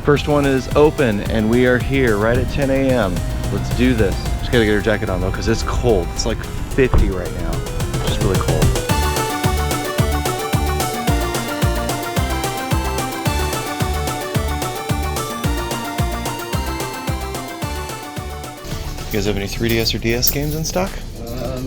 First one is open, and we are here right at 10 a.m. Let's do this. Just gotta get our jacket on though, because it's cold. It's like 50 right now. It's just really cold. You guys have any 3DS or DS games in stock?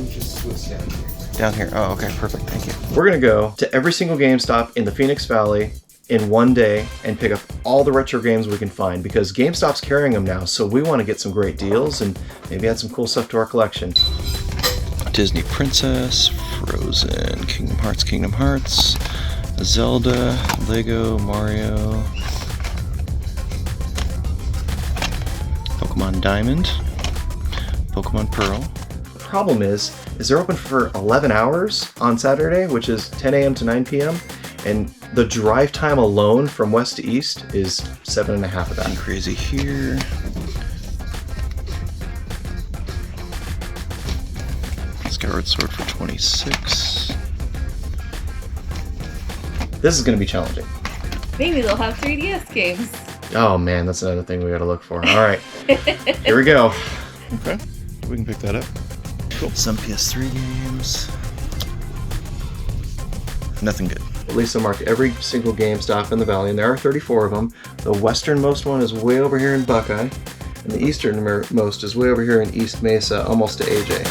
Just what's down here. Down here. Oh, okay, perfect. Thank you. We're gonna go to every single GameStop in the Phoenix Valley in one day and pick up all the retro games we can find because GameStop's carrying them now, so we want to get some great deals and maybe add some cool stuff to our collection. Disney Princess, Frozen, Kingdom Hearts, Zelda, Lego, Mario, Pokemon Diamond, Pokemon Pearl. The problem is they're open for 11 hours on Saturday, which is 10 a.m. to 9 p.m. And the drive time alone from west to east is 7.5 of that. Crazy here. Skyward Sword for 26. This is going to be challenging. Maybe they'll have 3DS games. Oh man, that's another thing we got to look for. All right, here we go. Okay, we can pick that up. Cool. Some PS3 games. Nothing good. Lisa marked every single GameStop in the valley, and there are 34 of them. The westernmost one is way over here in Buckeye, and the easternmost is way over here in East Mesa, almost to AJ.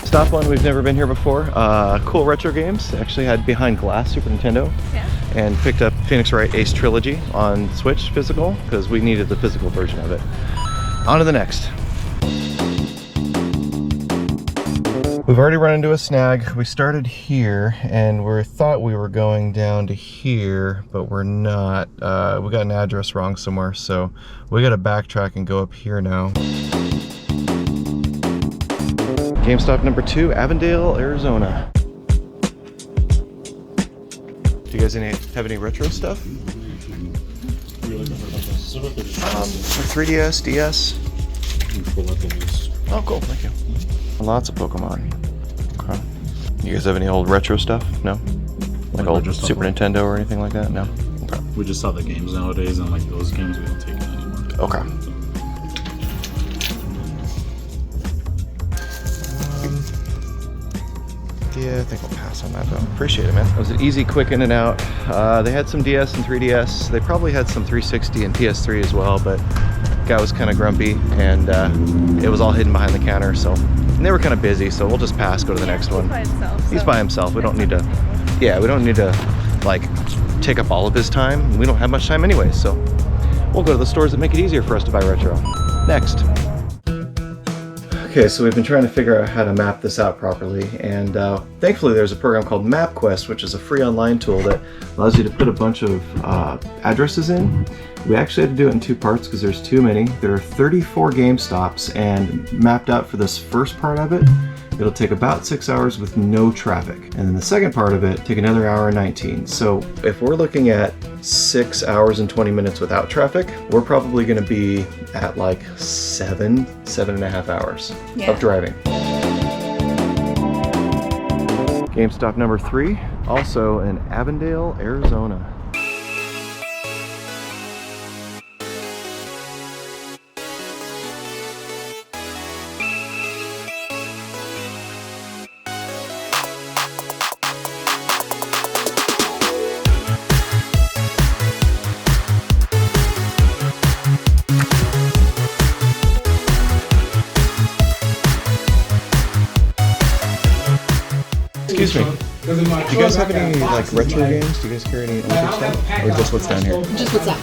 Stop one, we've never been here before. Cool retro games. Actually had Behind Glass, Super Nintendo. Yeah. And picked up Phoenix Wright Ace Trilogy on Switch physical, because we needed the physical version of it. On to the next. We've already run into a snag. We started here and we thought we were going down to here, but we're not. We got an address wrong somewhere, so we gotta backtrack and go up here now. GameStop number 2, Avondale, Arizona. Do you guys have any retro stuff? For 3DS, DS? Oh, cool, thank you. Lots of Pokemon. Okay. You guys have any old retro stuff? No? Like old Super Nintendo or anything like that? No? Okay. We just saw the games nowadays, and like those games we don't take it anymore. Okay. Yeah, I think we'll pass on that though. Appreciate it, man. It was an easy, quick in and out. They had some DS and 3DS. They probably had some 360 and PS3 as well, but guy was kind of grumpy, and it was all hidden behind the counter, so. And they were kind of busy, so we'll just pass, go to the next one. By himself, he's by himself. We don't need to, yeah, we don't need to like take up all of his time. We don't have much time anyway, so we'll go to the stores that make it easier for us to buy retro. Next. Okay, so we've been trying to figure out how to map this out properly, and thankfully there's a program called MapQuest, which is a free online tool that allows you to put a bunch of addresses in. We actually had to do it in 2 parts because there's too many. There are 34 GameStops, and mapped out for this first part of it, it'll take about 6 hours with no traffic. And then the second part of it, take another hour and 19. So if we're looking at 6 hours and 20 minutes without traffic, we're probably gonna be at like 7.5 hours of driving. GameStop number 3, also in Avondale, Arizona. Excuse me. Do you guys have any like retro games? Do you guys carry any older stuff? Or just what's down here? Just what's up.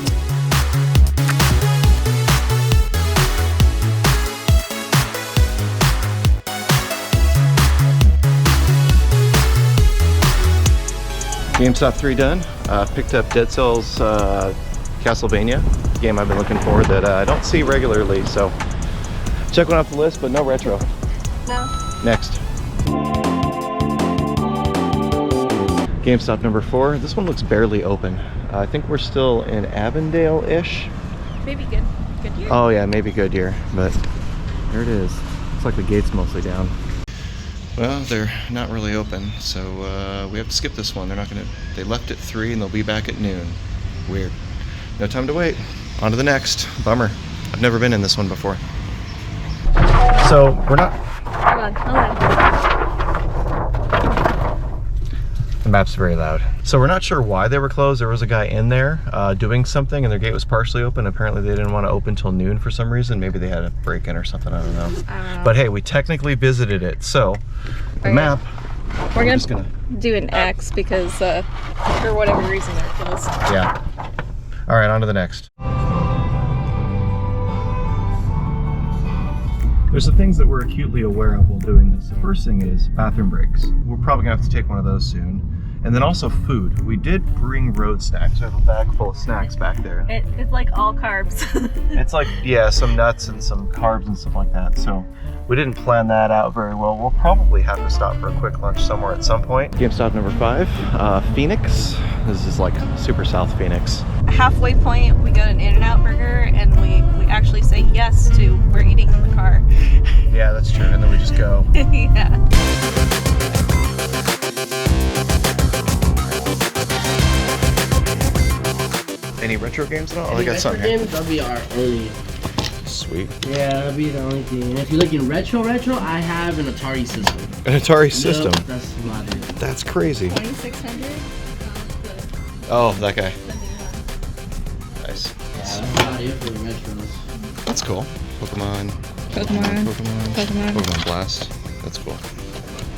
GameStop 3 done. Picked up Dead Cells Castlevania, game I've been looking for that I don't see regularly, so check one off the list, but no retro. No. Next. GameStop number 4. This one looks barely open. I think we're still in Avondale-ish. Maybe Goodyear? Oh yeah, maybe Goodyear, but there it is. Looks like the gate's mostly down. Well, they're not really open, so we have to skip this one. They left at 3 and they'll be back at noon. Weird. No time to wait. On to the next. Bummer. I've never been in this one before. So, we're not... Hold on. The map's very loud. So we're not sure why they were closed. There was a guy in there doing something and their gate was partially open. Apparently they didn't want to open till noon for some reason. Maybe they had a break-in or something, I don't know. But hey, we technically visited it. So, the map... We're gonna do an X because for whatever reason they're closed. Yeah. All right, on to the next. There's some things that we're acutely aware of while doing this. The first thing is bathroom breaks. We're probably gonna have to take one of those soon. And then also food. We did bring road snacks. We have a bag full of snacks back there. It's like all carbs. It's like, yeah, some nuts and some carbs and stuff like that. So we didn't plan that out very well. We'll probably have to stop for a quick lunch somewhere at some point. GameStop number 5, Phoenix. This is like super South Phoenix. Halfway point, we got an In-N-Out burger, and we actually say yes to we're eating in the car. Yeah, that's true. And then we just go. Yeah. Any retro games at all? Any I got retro some here. games, that'll be our only. Sweet. Yeah, that'll be the only thing. And if you're looking retro, I have an Atari system. An Atari system? Yep, that's about it. That's crazy. 2600. Oh, that guy. Nice. Yeah, that's about it for the retros. That's cool. Pokemon Blast. That's cool.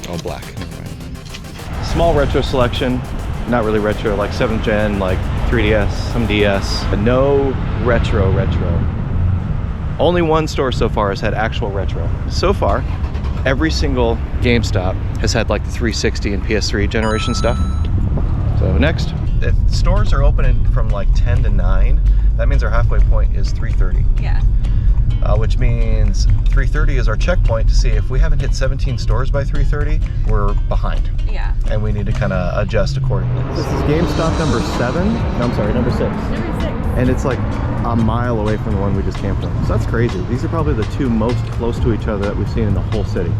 Oh, black. Never mind. Small retro selection. Not really retro, like 7th gen, like 3DS, some DS. But no retro. Only one store so far has had actual retro. So far, every single GameStop has had like the 360 and PS3 generation stuff. So next, if stores are open from like 10 to 9, that means our halfway point is 3:30. Yeah. Which means 3:30 is our checkpoint to see if we haven't hit 17 stores by 3:30, we're behind. Yeah. And we need to kind of adjust accordingly. This is GameStop number 7. No, I'm sorry, number 6. Number 6. And it's like a mile away from the one we just came from. So that's crazy. These are probably the two most close to each other that we've seen in the whole city.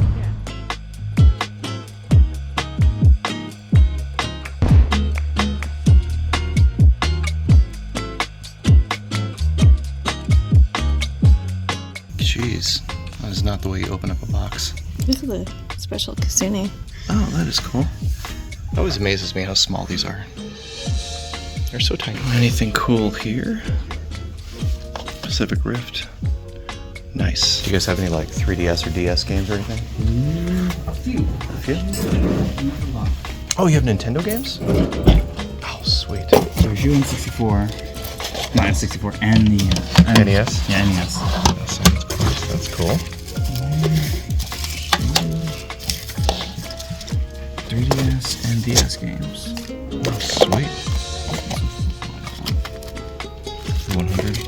Jeez, that is not the way you open up a box. This is a special Kasune. Oh, that is cool. It always amazes me how small these are. They're so tiny. Anything cool here? Pacific Rift. Nice. Do you guys have any like 3DS or DS games or anything? A few. A few? Oh, you have Nintendo games? Oh, sweet. There's you in 64, not in 64, and the NES? Yeah, NES. That's cool. 3DS and DS games. Oh, sweet. 100.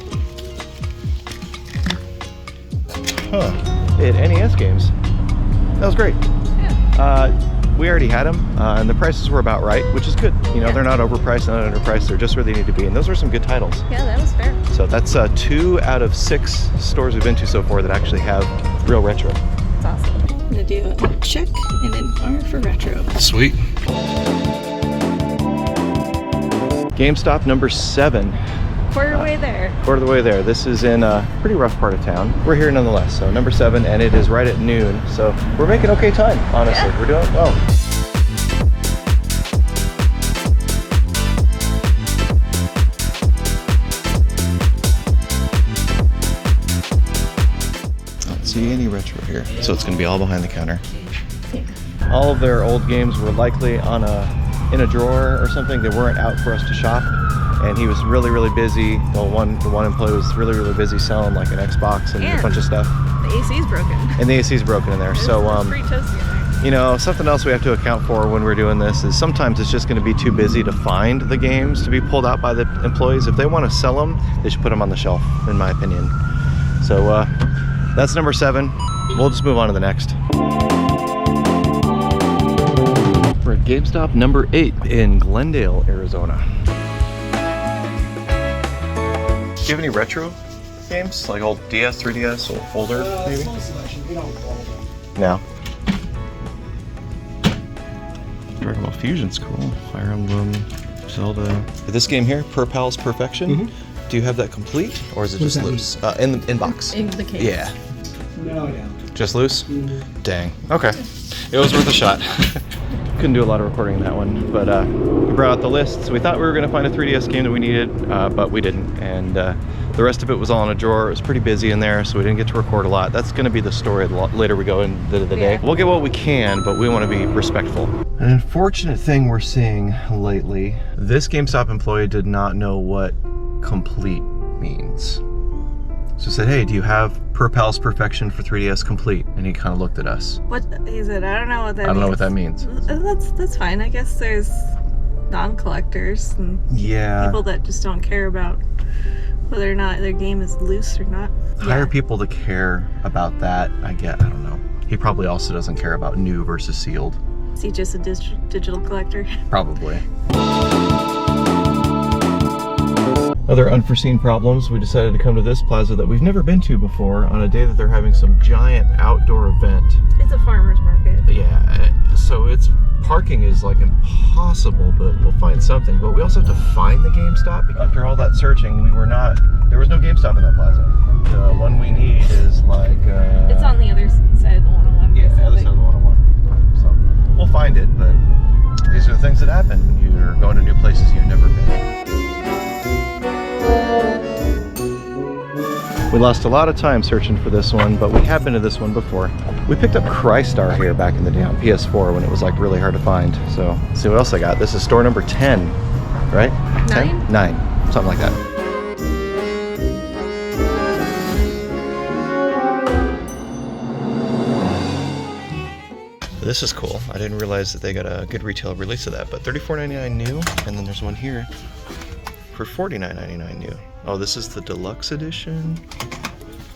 Huh. It had NES games. That was great. Yeah. We already had them, and the prices were about right, which is good. You know, they're not overpriced, not underpriced. They're just where they need to be, and those are some good titles. Yeah, that was fair. So that's 2 out of 6 stores we've been to so far that actually have real retro. That's awesome. I'm gonna do a check and then R for retro. Sweet. GameStop number 7. Quarter way there. Quarter of the way there. This is in a pretty rough part of town. We're here nonetheless. So number 7, and it is right at noon. So we're making okay time, honestly. Yeah. We're doing well. I don't see any retro here. So it's going to be all behind the counter. All of their old games were likely on in a drawer or something. They weren't out for us to shop. And he was really busy. The one employee was really busy selling like an Xbox and a bunch of stuff. The AC's broken. And the AC's broken in there. It's So pretty toasty in there. you know, something else we have to account for when we're doing this is sometimes it's just going to be too busy to find the games to be pulled out by the employees. If they want to sell them, they should put them on the shelf, in my opinion. So that's number 7. We'll just move on to the next. We're at GameStop number 8 in Glendale, Arizona. Do you have any retro games? Like old DS, 3DS, or older maybe? No. Dragon Ball Fusion's cool. Fire Emblem, Zelda. This game here, Per Pal's Perfection. Do you have that complete, or is it just loose? In box. In the case. Yeah. No, I don't. Just loose? Dang. Okay. It was worth a shot. Couldn't do a lot of recording in that one, but we brought out the lists. We thought we were going to find a 3DS game that we needed, but we didn't. And the rest of it was all in a drawer. It was pretty busy in there, so we didn't get to record a lot. That's going to be the story later we go in the day. We'll get what we can, but we want to be respectful. An unfortunate thing we're seeing lately, this GameStop employee did not know what complete means. So said, hey, do you have Per Pal's Perfection for 3DS complete? And he kind of looked at us. What is it? I don't know what that means. I don't know what that means. That's fine. I guess there's non-collectors and people that just don't care about whether or not their game is loose or not. Hire people to care about that. I don't know. He probably also doesn't care about new versus sealed. Is he just a digital collector? Probably. Other unforeseen problems, we decided to come to this plaza that we've never been to before on a day that they're having some giant outdoor event. It's a farmer's market. Yeah, so it's parking is like impossible, but we'll find something. But we also have to find the GameStop because after all that searching, there was no GameStop in that plaza. The one we need is like... it's on the other side of the 101. Yeah, the other side of the 101. So we'll find it, but these are the things that happen when you're going to new places you've never been. We lost a lot of time searching for this one, but we have been to this one before. We picked up Crystar here back in the day on PS4 when it was like really hard to find. So let's see what else I got. This is store number 10, right? 10? 9, something like that. This is cool. I didn't realize that they got a good retail release of that, but $34.99 new, and then there's one here for $49.99 new. Oh, this is the deluxe edition,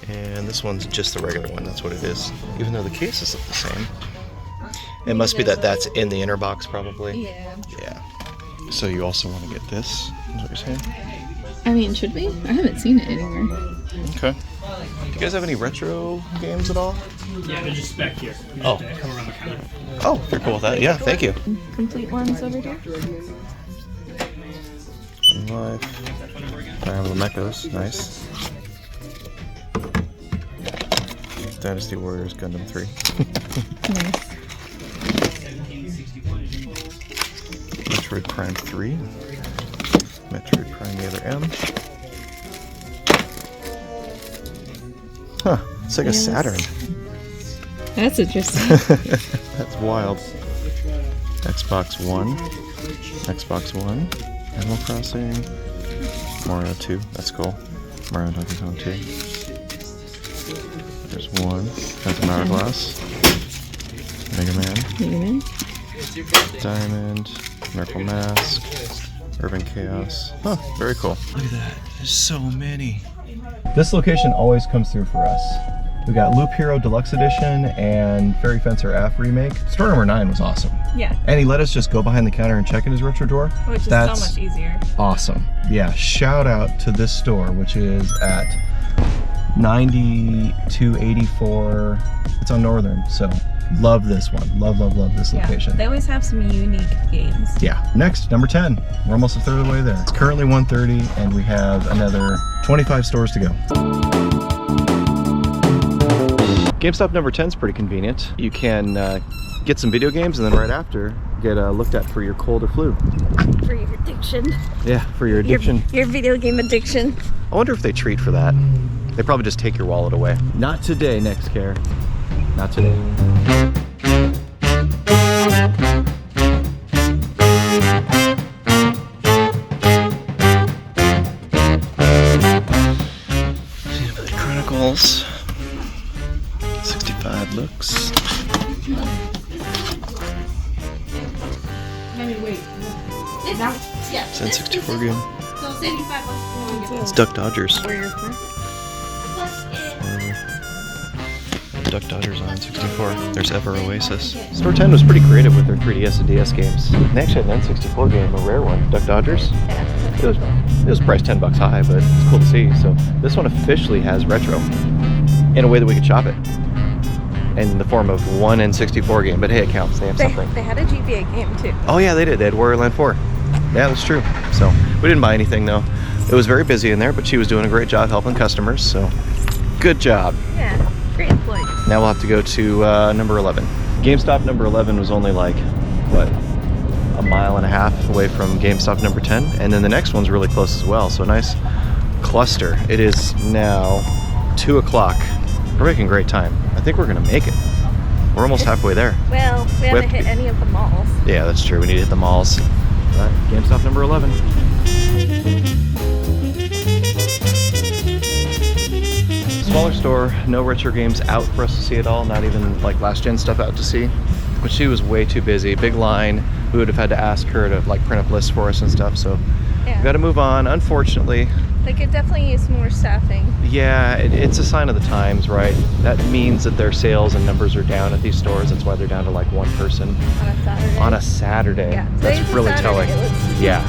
and this one's just the regular one. That's what it is, even though the cases look the same. It must be that that's in the inner box, probably. Yeah. So you also want to get this, is what you're saying? I mean, should we? I haven't seen it anywhere. Okay. Do you guys have any retro games at all? Yeah, they're just back here. Oh. Come around the counter. Oh, you're cool with that. Yeah, thank you. Complete ones over here. Life. Fire Emblem Echoes, nice. Dynasty Warriors Gundam 3. Nice. Metroid Prime 3. Metroid Prime the other M. Huh, it's like a Saturn. That's interesting. That's wild. Xbox One. Xbox One. Animal Crossing. Mario 2, that's cool. Mario Donkey Kong 2. There's one. Phantom Hourglass. Mega Man. Diamond. Miracle Mask. Urban Chaos. Huh, very cool. Look at that. There's so many. This location always comes through for us. We got Loop Hero Deluxe Edition and Fairy Fencer F Remake. Store number 9 was awesome. Yeah. And he let us just go behind the counter and check in his retro drawer. Which is so much easier. Awesome. Yeah, shout out to this store, which is at 9284. It's on Northern, so love this one. Love this location. They always have some unique games. Yeah. Next, number 10. We're almost a third of the way there. It's currently 1:30, and we have another 25 stores to go. GameStop number 10 is pretty convenient. You can get some video games and then right after get looked at for your cold or flu. For your addiction. Yeah, for your addiction. Your video game addiction. I wonder if they treat for that. They probably just take your wallet away. Not today, Next Care. Not today. Xenoblade Chronicles. 65 looks. It's an N64 game. It's Duck Dodgers. Duck Dodgers on 64. There's Ever Oasis. Store 10 was pretty creative with their 3DS and DS games. They actually had an N64 game, a rare one, Duck Dodgers. It was priced $10 high, but it's cool to see. So this one officially has retro in a way that we could shop it. in the form of one N64 game, but hey, it counts. They have something. They had a GBA game too. Oh yeah, they did. They had Warrior Land 4. Yeah, that's true. So we didn't buy anything though. It was very busy in there, but she was doing a great job helping customers. So good job. Yeah, great employee. Now we'll have to go to number 11. GameStop number 11 was only like, what, a mile and a half away from GameStop number 10. And then the next one's really close as well. So a nice cluster. It is now 2 o'clock. We're making great time. I think we're gonna make it. We're almost halfway there. Well, we haven't hit any of the malls. Yeah, that's true. We need to hit the malls. But GameStop number 11. Smaller store, no retro games out for us to see at all, not even like last gen stuff out to see. But she was way too busy, big line. We would have had to ask her to like print up lists for us and stuff, so Yeah. we gotta move on, unfortunately. They could definitely use more staffing. Yeah, it's a sign of the times, right? That means that their sales and numbers are down at these stores. That's why they're down to like one person On a Saturday. on a Saturday. Yeah, That's today's really Saturday. telling. Let's Yeah,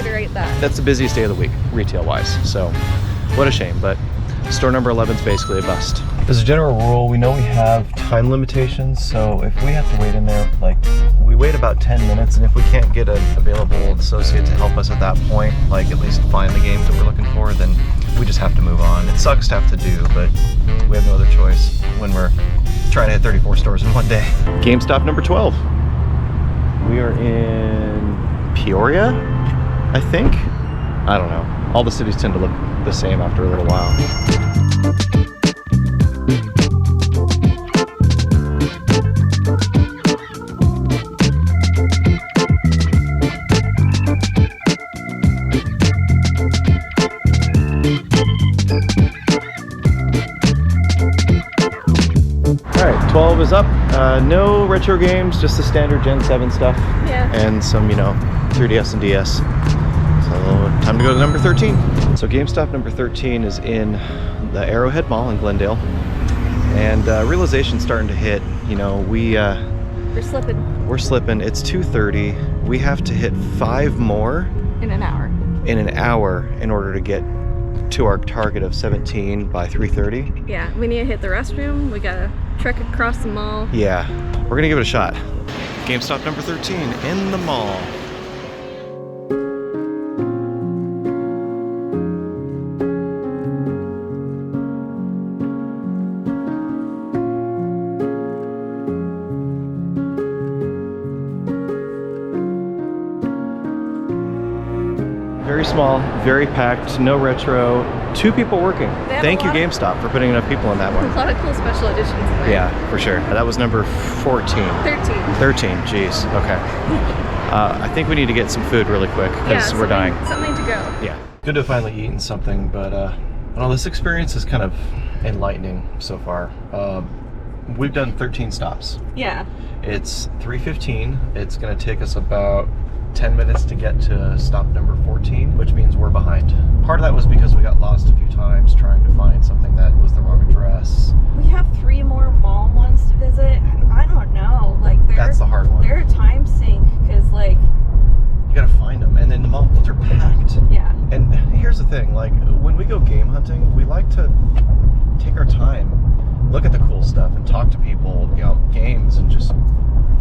reiterate that. that's the busiest day of the week, retail-wise. So, what a shame, but store number 11 is basically a bust. As a general rule, we know we have time limitations, so if we have to wait in there, like, we wait about 10 minutes, and if we can't get an available associate to help us at that point, like at least find the games that we're looking for, then we just have to move on. It sucks to have to do, but we have no other choice when we're trying to hit 34 stores in one day. GameStop number 12. We are in Peoria, I think? I don't know. All the cities tend to look the same after a little while. Alright, 12 is up. No retro games, just the standard Gen 7 stuff. Yeah. And some, 3DS and DS. So time to go to number 13. So GameStop number 13 is in the Arrowhead Mall in Glendale. And realization's starting to hit. We're slipping We're slipping. It's 2:30. We have to hit 5 more in an hour. in an hour in order to get to our target of 17 by 3:30. Yeah, we need to hit the restroom. We gotta trek across the mall. Yeah, we're gonna give it a shot. GameStop number 13 in the mall. Very small, very packed, no retro, 2 people working. have Thank a you lot of- GameStop for putting enough people in that A one. lot of cool special editions in there. Yeah, for sure. That was number 14. 13. 13, jeez, okay. I think we need to get some food really quick because we're dying. Something to go. Yeah. Good to have finally eaten something, but this experience is kind of enlightening so far. We've done 13 stops. Yeah. It's 3:15. It's going to take us about 10 minutes to get to stop number 14, which means we're behind. Part of that was because we got lost a few times trying to find something that was the wrong address. We have 3 more mall ones to visit. I don't know. Like That's the hard one. They're a time sink because You got to find them, and then the malls are packed. yeah. And here's the thing, like when we go game hunting, we like to take our time, look at the cool stuff, and talk to people about games and just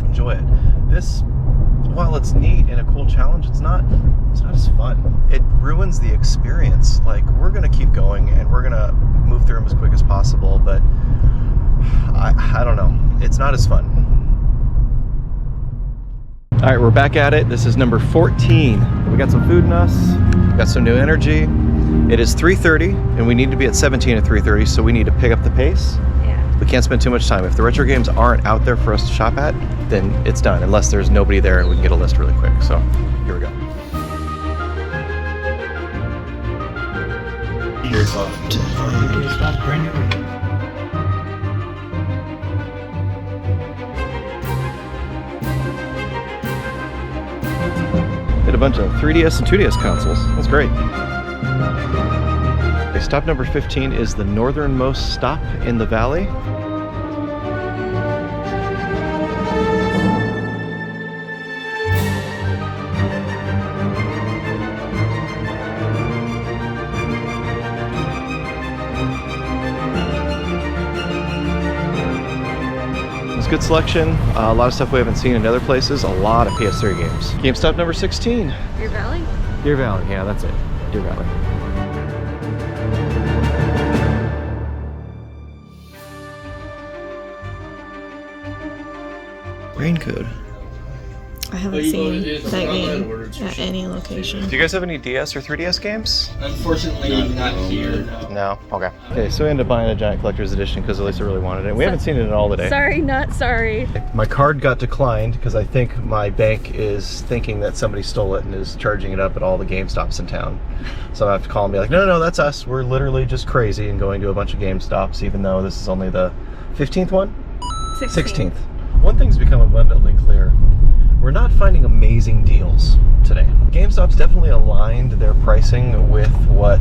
enjoy it. This, while it's neat and a cool challenge, it's not as fun. It ruins the experience. Like, we're gonna keep going and we're gonna move through them as quick as possible, but I don't know. It's not as fun. All right, we're back at it. This is number 14. We got some food in us, got some new energy. It is 3:30 and we need to be at 17 at 3:30, so we need to pick up the pace. Yeah. We can't spend too much time. If the retro games aren't out there for us to shop at, then it's done, unless there's nobody there and we can get a list really quick. So here we go. GameStop, brand new. Hit a bunch of 3DS and 2DS consoles. That's great. Okay, stop number 15 is the northernmost stop in the valley. good selection. A lot of stuff we haven't seen in other places. A lot of PS3 games. GameStop number 16. Deer Valley? Deer Valley, yeah, that's it. Deer Valley. Rain Code. I haven't seen that game at any location. Do you guys have any DS or 3DS games? Unfortunately, not here. No? Okay. Okay, so we ended up buying a Giant Collector's Edition because Elisa really wanted it. We haven't seen it at all today. Sorry, not sorry. My card got declined because I think my bank is thinking that somebody stole it and is charging it up at all the GameStops in town. So I have to call and be like, no, no, no, that's us. We're literally just crazy and going to a bunch of GameStops, even though this is only the 15th one? 16th. One thing's become abundantly clear. We're not finding amazing deals today. GameStop's definitely aligned their pricing with what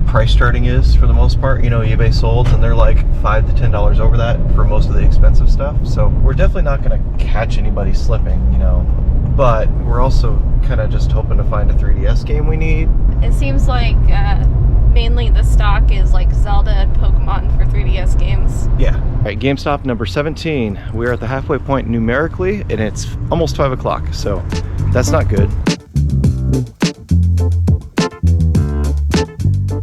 price charting is for the most part. You know, eBay sold, and they're like $5 to $10 over that for most of the expensive stuff. So we're definitely not going to catch anybody slipping, you know. But we're also kind of just hoping to find a 3DS game we need. It seems like mainly the stock is like Zelda and Pokemon for 3DS games. Yeah. All right, GameStop number 17. We're at the halfway point numerically, and it's almost 5 o'clock, so that's not good.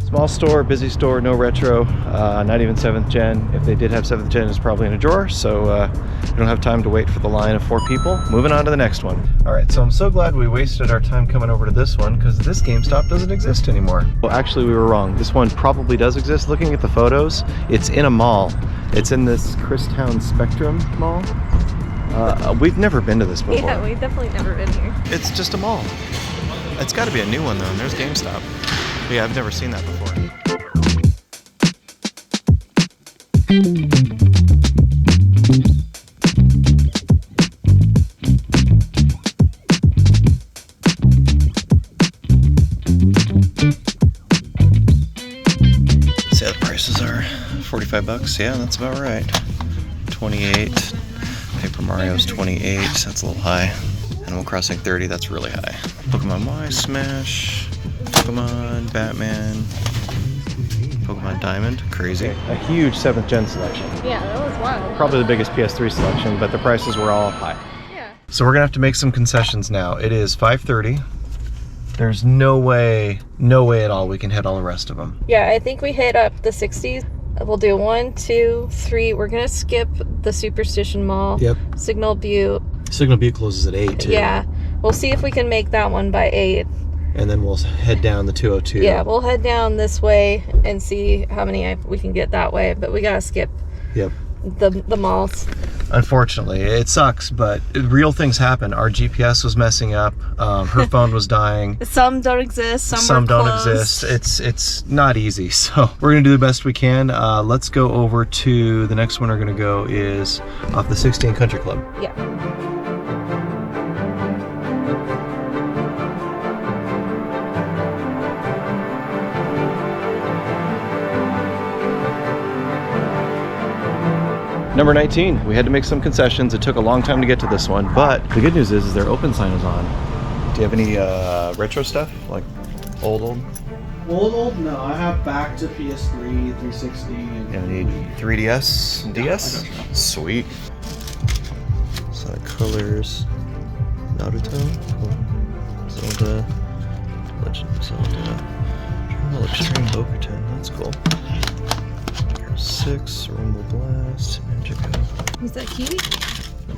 Small store, busy store, no retro, not even 7th gen. If they did have 7th gen, it's probably in a drawer, so we don't have time to wait for the line of 4 people. Moving on to the next one. All right, so I'm so glad we wasted our time coming over to this one because this GameStop doesn't exist anymore. Well, actually, we were wrong. This one probably does exist. Looking at the photos, it's in a mall. It's in this Christown Spectrum mall. We've never been to this before. Yeah, we've definitely never been here. It's just a mall. It's got to be a new one though, and there's GameStop. But yeah, I've never seen that before. See how the prices are? 45 bucks, yeah, that's about right. 28. Paper Mario's 28, that's a little high. Animal Crossing 30, that's really high. Pokemon Y, Smash, Pokemon, Batman, Pokemon Diamond, crazy. A huge 7th gen selection. Yeah, that was wild. Probably the biggest PS3 selection, but the prices were all high. Yeah. So we're gonna have to make some concessions now. It is 5:30. There's no way at all we can hit all the rest of them. Yeah, I think we hit up the 60s. We'll do 1, 2, 3. We're gonna skip the Superstition Mall. Yep. Signal Butte. Signal Butte closes at 8 too. Yeah. We'll see if we can make that one by 8. And then we'll head down the 202. Yeah, we'll head down this way and see how many we can get that way. But we gotta skip Yep. the malls. Unfortunately, it sucks, but real things happen. Our GPS was messing up. Her phone was dying. Some don't exist. Some were don't closed. exist. It's not easy. So we're gonna do the best we can. Let's go over to the next one. We're gonna go is off the 16 Country Club. Yeah. Number 19, we had to make some concessions. It took a long time to get to this one, but the good news is their open sign is on. Do you have any retro stuff? Like old? Old? No, I have back to PS3, 360. And You need 3DS? DS? Sweet. So the colors. Naruto. Cool. Zelda. Legend of Zelda. Travel Extreme Bokuton. That's cool. 6, Rainbow Blast, Ninjago. Is that kiwi?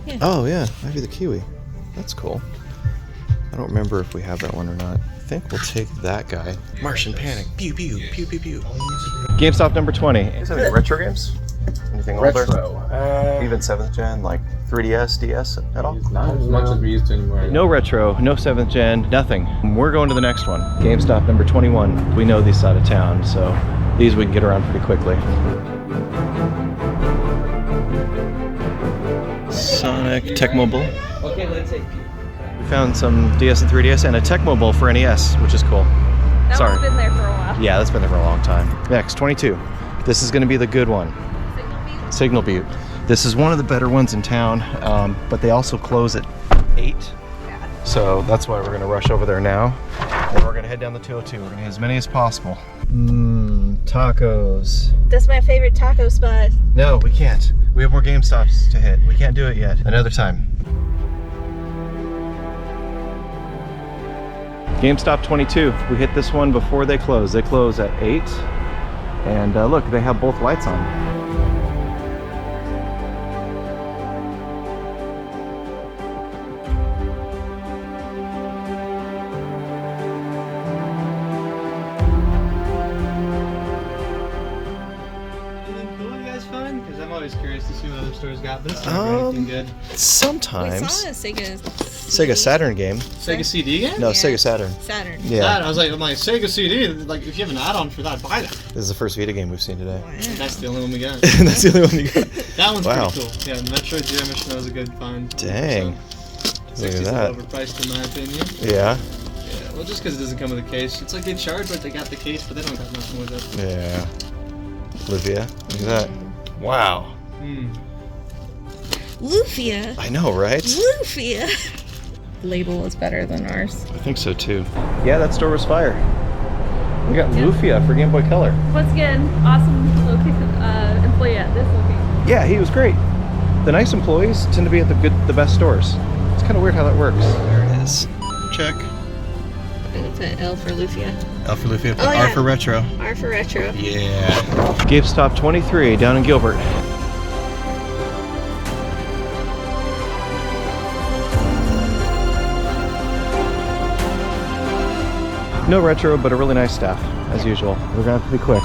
Yeah. Oh yeah, might be the Kiwi. That's cool. I don't remember if we have that one or not. I think we'll take that guy. Martian Panic. Pew pew pew pew pew. GameStop number 20. Is there any retro games? Anything older? Even 7th gen, like 3DS, DS at all? Not as much as we used to anymore. No retro, no 7th gen, nothing. We're going to the next one. GameStop number 21. We know these side of town, so these we can get around pretty quickly. Sonic, Tecmo-Bowl. Okay, let's say. We found some DS and 3DS and a Tecmo-Bowl for NES, which is cool. That Sorry. one's been there for a while. Yeah, that's been there for a long time. Next, 22. This is going to be the good one. Signal Butte. This is one of the better ones in town, but they also close at 8. Yeah. So that's why we're going to rush over there now. And we're going to head down the 202. We're going to get as many as possible. Tacos. That's my favorite taco spot. No, we can't. We have more GameStops to hit. We can't do it yet. Another time. GameStop 22. We hit this one before they close. They close at 8. And look, they have both lights on. Curious to see what other stores got, but it's not anything good. Sometimes. We saw a Sega Saturn game. Sega CD game? No, Sega Saturn. Saturn. Yeah. That, I was like, Sega CD, like, if you have an add-on for that, buy that. This is the first Vita game we've seen today. That's the only one we got. That's the only one you got. That one's Wow. pretty cool. Yeah, Metro Jam Mission was a good find. Dang. Look at that. Overpriced in my opinion. Yeah. Yeah, well, just because it doesn't come with a case. It's like they charge like they got the case, but they don't got nothing with it. Yeah. Olivia, look at that. Wow. Lufia. I know, right? Lufia. Label is better than ours. I think so too. Yeah, that store was fire. We got Lufia for Game Boy Color. Once again, awesome location, employee at this location. Yeah, he was great. The nice employees tend to be at the best stores. It's kind of weird how that works. There it is. Check. It's an L for Lufia. L for Lufia. Oh, R yeah. for Retro. R for Retro. Yeah. GameStop 23 down in Gilbert. No retro, but a really nice staff, as usual. We're gonna have to be quick.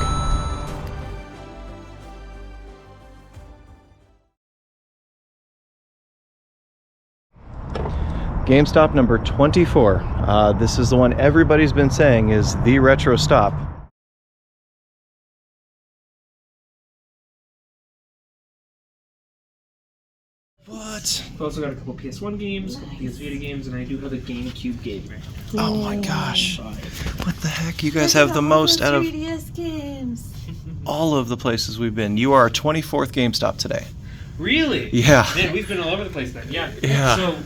GameStop number 24. This is the one everybody's been saying is the retro stop. What? I've also got a couple PS1 games, a couple PS Vita games, and I do have a GameCube game right now. Oh my gosh. What the heck? You guys have the most out of 3DS games. all of the places we've been. You are our 24th GameStop today. Really? Yeah. Man, we've been all over the place then. Yeah. Yeah. So,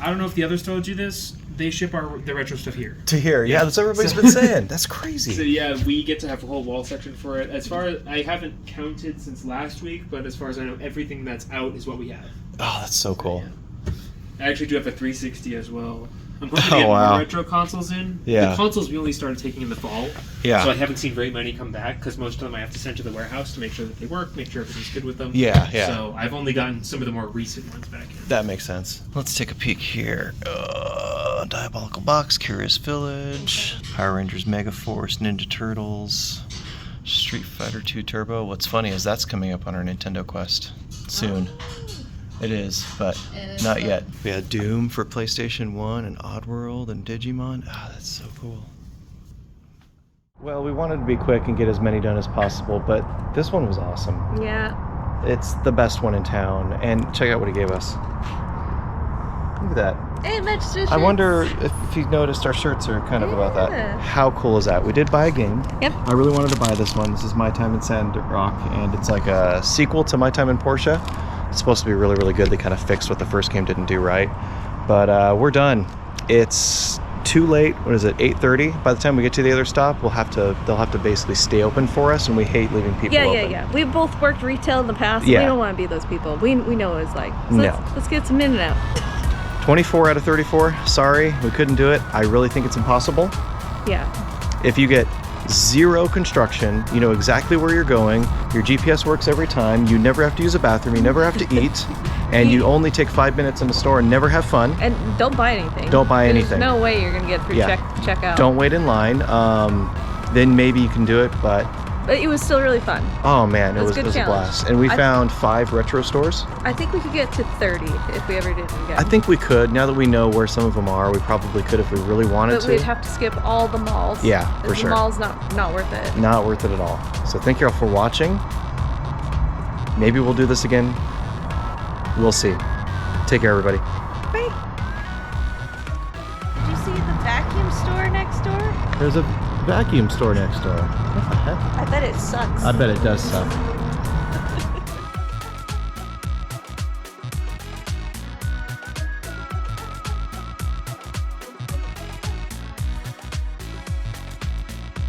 I don't know if the others told you this. They ship the retro stuff here. To here. Yeah, that's what everybody's been saying. That's crazy. So yeah, we get to have a whole wall section for it. As far as I haven't counted since last week, but as far as I know, everything that's out is what we have. Oh, that's so cool. Yeah. I actually do have a 360 as well. I'm hoping to get wow. more retro consoles in. Yeah. The consoles we only started taking in the fall. Yeah. So I haven't seen very many come back because most of them I have to send to the warehouse to make sure that they work, make sure everything's good with them. Yeah, yeah. So I've only gotten some of the more recent ones back in. That makes sense. Let's take a peek here. Diabolical Box, Curious Village, Power Rangers Mega Force, Ninja Turtles, Street Fighter 2 Turbo. What's funny is that's coming up on our Nintendo Quest soon. It is, but not yet. We had Doom for PlayStation 1 and Oddworld and Digimon. Ah, that's so cool. Well, we wanted to be quick and get as many done as possible, but this one was awesome. Yeah. It's the best one in town, and check out what he gave us. Look at that. Hey, match I wonder if you noticed our shirts are kind of about that. Yeah. How cool is that? We did buy a game. Yep. I really wanted to buy this one. This is My Time in Sandrock, and it's like a sequel to My Time in Portia. It's supposed to be really, really good. They kind of fixed what the first game didn't do right. But we're done. It's too late. What is it, 8:30? By the time we get to the other stop, they'll have to basically stay open for us, and we hate leaving people open. Yeah. We've both worked retail in the past. Yeah. We don't want to be those people. We know what it's like. So No. let's get some in and out. 24 out of 34. Sorry, we couldn't do it. I really think it's impossible. Yeah. If you get zero construction, you know exactly where you're going, your GPS works every time, you never have to use a bathroom, you never have to eat, and you only take 5 minutes in the store and never have fun. And don't buy anything. Don't buy anything. There's no way you're going to get through checkout. Don't wait in line. Then maybe you can do it, but But it was still really fun. oh man, it was a good a challenge. blast. And we found 5 retro stores. I think we could get to 30 if we ever did it again. I think we could. Now that we know where some of them are, we probably could if we really wanted But to. we'd have to skip all the malls. Yeah, for sure. The mall's not worth it. Not worth it at all. So thank you all for watching. Maybe we'll do this again. We'll see. Take care, everybody. Bye. Did you see the vacuum store next door? There's a vacuum store next door. What the heck? I bet it sucks. I bet it does suck.